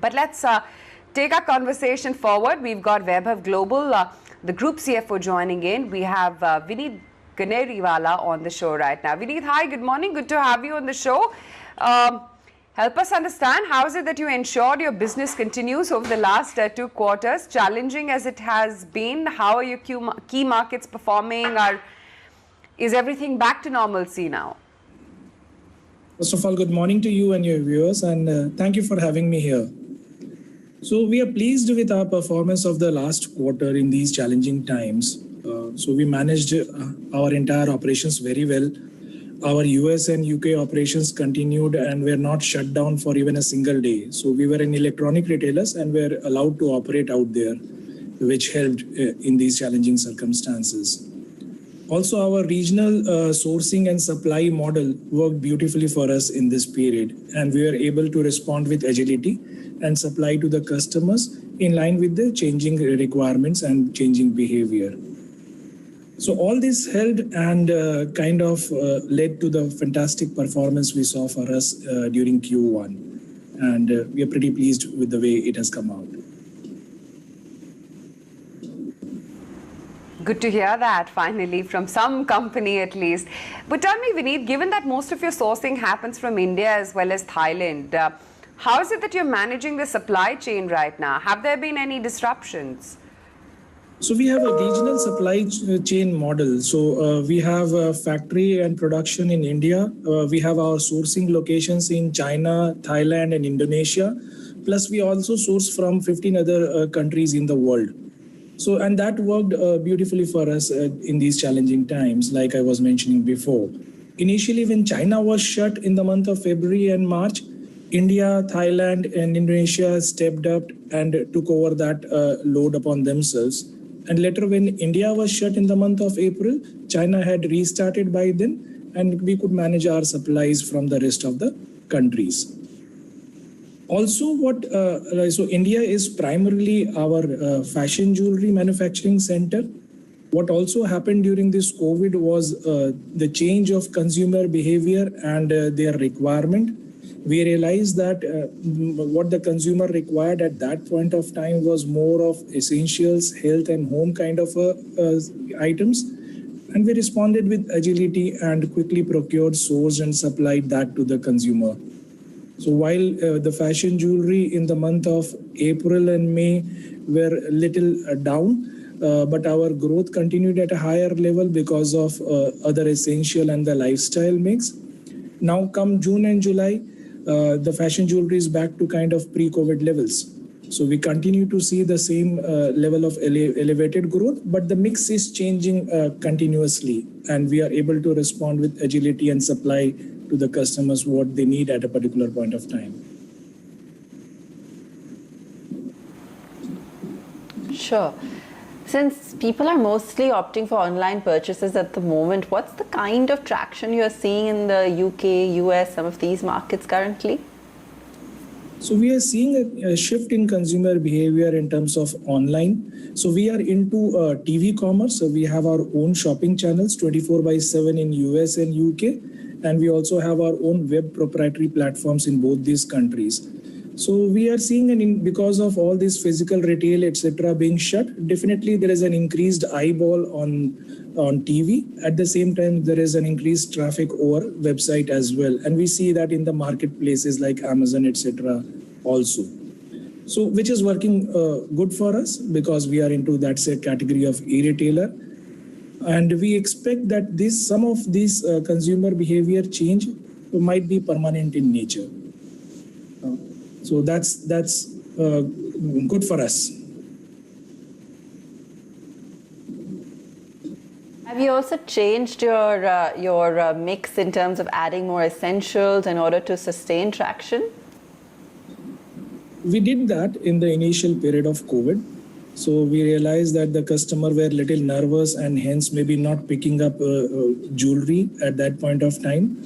But let's take our conversation forward. We've got Vaibhav Global, the Group CFO, joining in. We have Vineet Ganeriwala on the show right now. Vineet, hi, good morning. Good to have you on the show. Help us understand, how is it that you ensured your business continues over the last 2 quarters, challenging as it has been? How are your key markets performing? Is everything back to normalcy now? First of all, good morning to you and your viewers, and thank you for having me here. So we are pleased with our performance of the last quarter in these challenging times. So we managed our entire operations very well. Our US and UK operations continued and were not shut down for even a single day. So we were in electronic retailers and were allowed to operate out there, which helped in these challenging circumstances. Also, our regional sourcing and supply model worked beautifully for us in this period, and we were able to respond with agility and supply to the customers in line with the changing requirements and changing behavior. So all this held and led to the fantastic performance we saw for us during Q1. And we are pretty pleased with the way it has come out. Good to hear that, finally, from some company at least. But tell me, Vineet, given that most of your sourcing happens from India as well as Thailand, how is it that you're managing the supply chain right now? Have there been any disruptions? So we have a regional supply chain model. So we have a factory and production in India. We have our sourcing locations in China, Thailand, and Indonesia. Plus, we also source from 15 other countries in the world. So, and that worked beautifully for us in these challenging times, like I was mentioning before. Initially, when China was shut in the month of February and March, India, Thailand, and Indonesia stepped up and took over that load upon themselves. And later, when India was shut in the month of April, China had restarted by then, and we could manage our supplies from the rest of the countries. Also, so India is primarily our fashion jewelry manufacturing center. What also happened during this COVID was the change of consumer behavior and their requirement. We realized that what the consumer required at that point of time was more of essentials, health and home kind of items. And we responded with agility and quickly procured, sourced and supplied that to the consumer. So while the fashion jewelry in the month of April and May were a little down, but our growth continued at a higher level because of other essential and the lifestyle mix. Now come June and July, the fashion jewelry is back to kind of pre-COVID levels. So we continue to see the same level of elevated growth, but the mix is changing continuously, and we are able to respond with agility and supply to the customers what they need at a particular point of time. Sure. Since people are mostly opting for online purchases at the moment, what's the kind of traction you're seeing in the UK, US, some of these markets currently? So we are seeing a shift in consumer behavior in terms of online. So we are into TV commerce. So we have our own shopping channels 24/7 in US and UK. And we also have our own web proprietary platforms in both these countries. So we are seeing, because of all this physical retail, etc., being shut, definitely there is an increased eyeball on TV. At the same time, there is an increased traffic over website as well. And we see that in the marketplaces like Amazon, etc. also. So which is working good for us because we are into that category of e-retailer. And we expect that some of these consumer behavior change might be permanent in nature. So that's good for us. Have you also changed your mix in terms of adding more essentials in order to sustain traction? We did that in the initial period of COVID. So we realized that the customer were a little nervous and hence maybe not picking up jewelry at that point of time.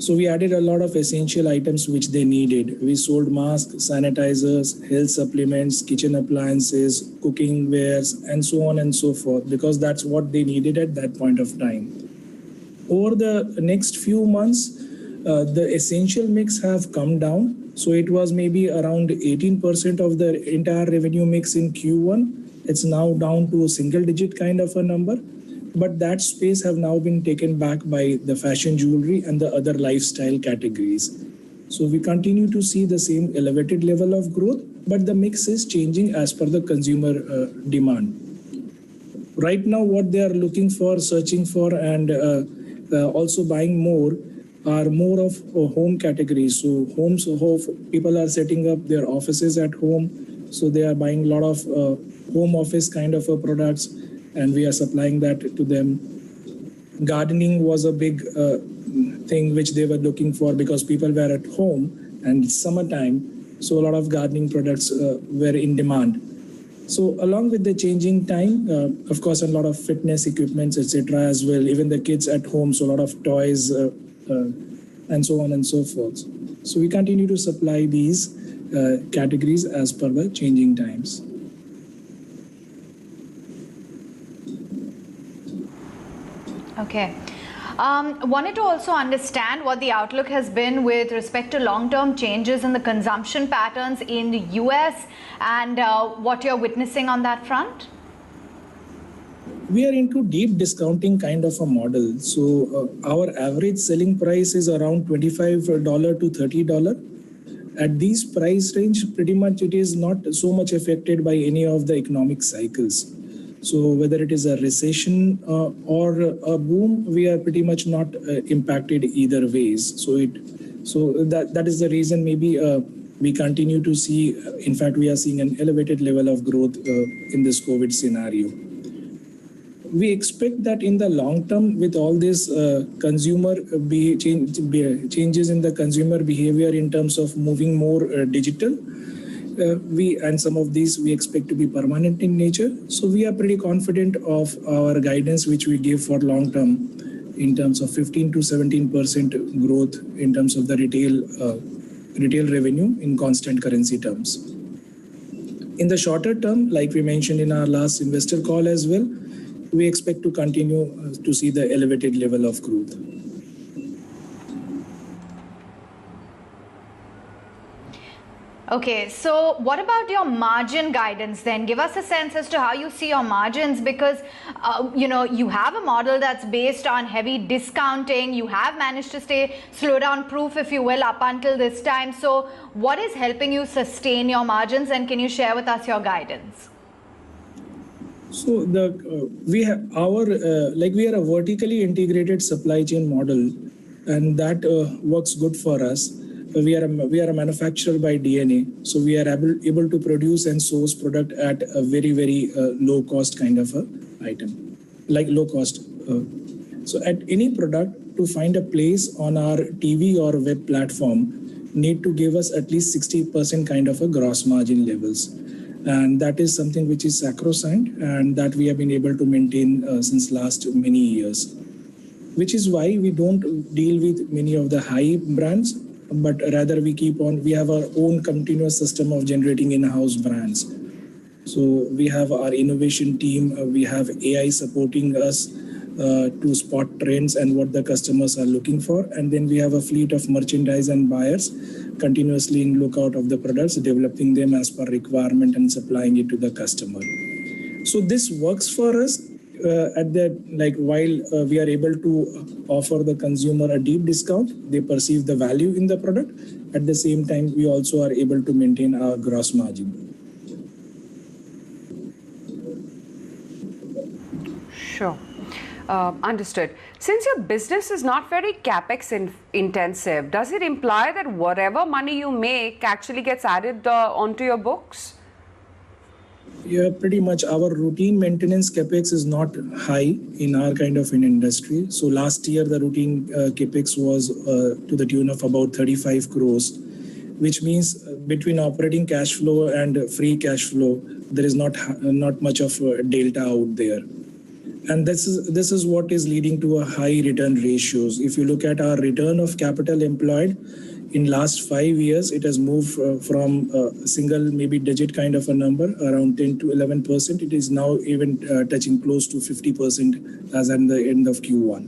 So we added a lot of essential items which they needed. We sold masks, sanitizers, health supplements, kitchen appliances, cooking wares, and so on and so forth, because that's what they needed at that point of time. Over the next few months, the essential mix have come down. So it was maybe around 18% of the entire revenue mix in Q1. It's now down to a single digit kind of a number. But that space have now been taken back by the fashion jewelry and the other lifestyle categories. So we continue to see the same elevated level of growth, but the mix is changing as per the consumer demand. Right now, what they are looking for, searching for, and also buying more are more of home categories. So people are setting up their offices at home. So they are buying a lot of home office kind of products, and we are supplying that to them. Gardening was a big thing which they were looking for because people were at home and it's summertime. So a lot of gardening products were in demand. So along with the changing time, of course, a lot of fitness equipments, etc. as well, even the kids at home, so a lot of toys and so on and so forth. So we continue to supply these categories as per the changing times. Okay. Wanted to also understand what the outlook has been with respect to long-term changes in the consumption patterns in the US and what you're witnessing on that front. We are into deep discounting kind of a model. So our average selling price is around $25 to $30. At these price range, pretty much it is not so much affected by any of the economic cycles. So whether it is a recession or a boom, we are pretty much not impacted either ways. So that is the reason maybe we continue to see, in fact, we are seeing an elevated level of growth in this COVID scenario. We expect that in the long term, with all this consumer changes in the consumer behavior in terms of moving more digital, and some of these we expect to be permanent in nature. So we are pretty confident of our guidance, which we give for long term in terms of 15 to 17% growth in terms of the retail revenue in constant currency terms. In the shorter term, like we mentioned in our last investor call as well, we expect to continue to see the elevated level of growth. Okay, so what about your margin guidance then? Give us a sense as to how you see your margins because, you have a model that's based on heavy discounting. You have managed to stay slowdown proof, if you will, up until this time. So what is helping you sustain your margins and can you share with us your guidance? So we are a vertically integrated supply chain model, and that works good for us. We are a manufacturer by DNA, so we are able to produce and source product at a very, very low cost kind of a item, like low cost. So at any product to find a place on our TV or web platform need to give us at least 60% kind of a gross margin levels. And that is something which is sacrosanct and that we have been able to maintain since last many years, which is why we don't deal with many of the high brands, but rather we have our own continuous system of generating in-house brands. So we have our innovation team, we have AI supporting us to spot trends and what the customers are looking for. And then we have a fleet of merchandise and buyers continuously in lookout of the products, developing them as per requirement and supplying it to the customer. So this works for us. While we are able to offer the consumer a deep discount, they perceive the value in the product. At the same time, we also are able to maintain our gross margin. Sure. Understood. Since your business is not very capex intensive, does it imply that whatever money you make actually gets added onto your books? Yeah, pretty much. Our routine maintenance capex is not high in our kind of an industry. So last year, the routine capex was to the tune of about 35 crores, which means between operating cash flow and free cash flow, there is not much of a delta out there. And this is what is leading to a high return ratios. If you look at our return of capital employed, in last 5 years, it has moved from a single maybe digit kind of a number, around 10 to 11%. It is now even touching close to 50% as at the end of Q1.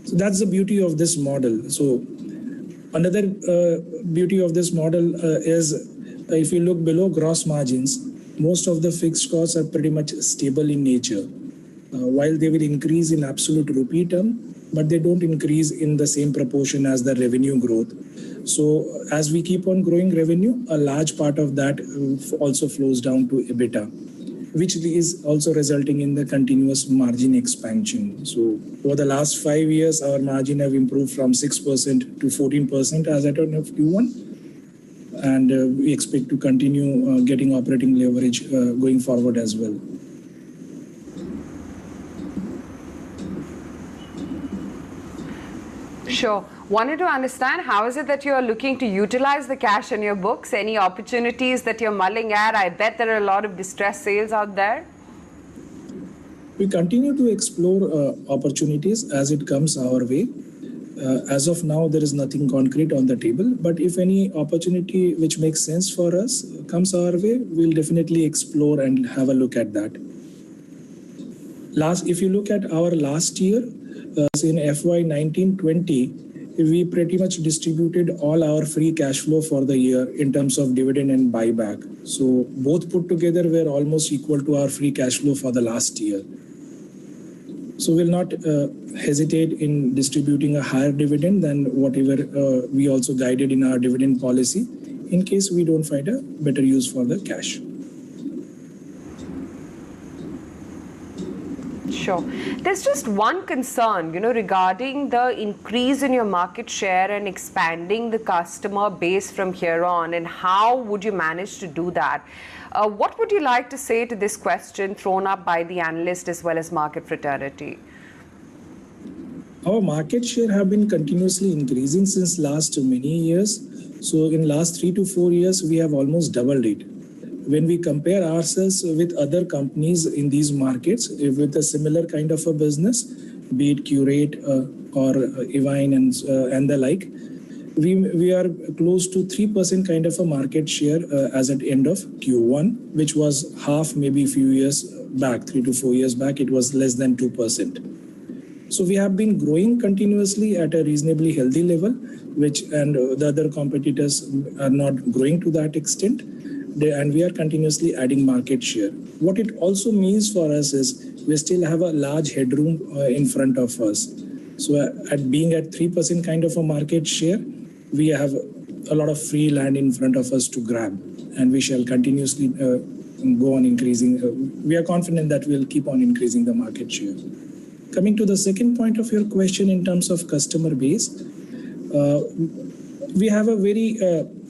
So that's the beauty of this model. So Another beauty of this model is if you look below gross margins, most of the fixed costs are pretty much stable in nature. While they will increase in absolute rupee term, but they don't increase in the same proportion as the revenue growth. So as we keep on growing revenue, a large part of that also flows down to EBITDA, which is also resulting in the continuous margin expansion. So over the last 5 years, our margin have improved from 6% to 14% as at end of Q1. And we expect to continue getting operating leverage going forward as well. Sure. Wanted to understand, how is it that you're looking to utilize the cash in your books? Any opportunities that you're mulling at? I bet there are a lot of distressed sales out there. We continue to explore opportunities as it comes our way. As of now, there is nothing concrete on the table, but if any opportunity which makes sense for us comes our way, we'll definitely explore and have a look at that. If you look at our last year, in FY 19-20, we pretty much distributed all our free cash flow for the year in terms of dividend and buyback. So both put together were almost equal to our free cash flow for the last year. So we'll not hesitate in distributing a higher dividend than whatever we also guided in our dividend policy in case we don't find a better use for the cash. Sure. There's just one concern, regarding the increase in your market share and expanding the customer base from here on, and how would you manage to do that? What would you like to say to this question thrown up by the analyst as well as market fraternity? Our market share have been continuously increasing since last many years. So in last 3 to 4 years, we have almost doubled it. When we compare ourselves with other companies in these markets with a similar kind of a business, be it Curate or Evine and the like, we are close to 3% kind of a market share as at end of Q1, which was half maybe a few years back, 3 to 4 years back, it was less than 2%. So we have been growing continuously at a reasonably healthy level, and the other competitors are not growing to that extent. And we are continuously adding market share. What it also means for us is we still have a large headroom in front of us. So at being at 3% kind of a market share, we have a lot of free land in front of us to grab, and we shall continuously go on increasing. We are confident that we'll keep on increasing the market share. Coming to the second point of your question in terms of customer base, we have a very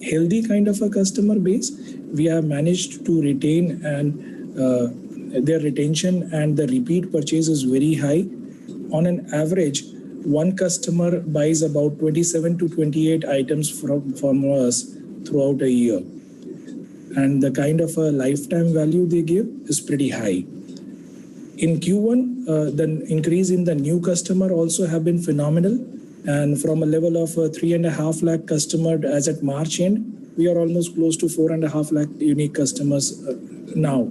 healthy kind of a customer base. We have managed to retain, and their retention and the repeat purchase is very high. On an average, one customer buys about 27 to 28 items from us throughout a year. And the kind of a lifetime value they give is pretty high. In Q1, the increase in the new customer also have been phenomenal. And from a level of 3.5 lakh customer as at March end, we are almost close to 4.5 lakh unique customers now.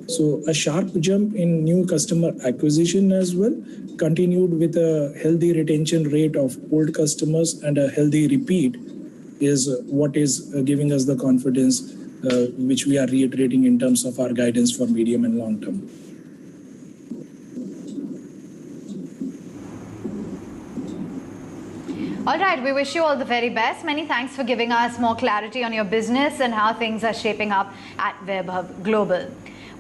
So a sharp jump in new customer acquisition as well, continued with a healthy retention rate of old customers and a healthy repeat is what is giving us the confidence which we are reiterating in terms of our guidance for medium and long term. All right, we wish you all the very best. Many thanks for giving us more clarity on your business and how things are shaping up at Vaibhav Global.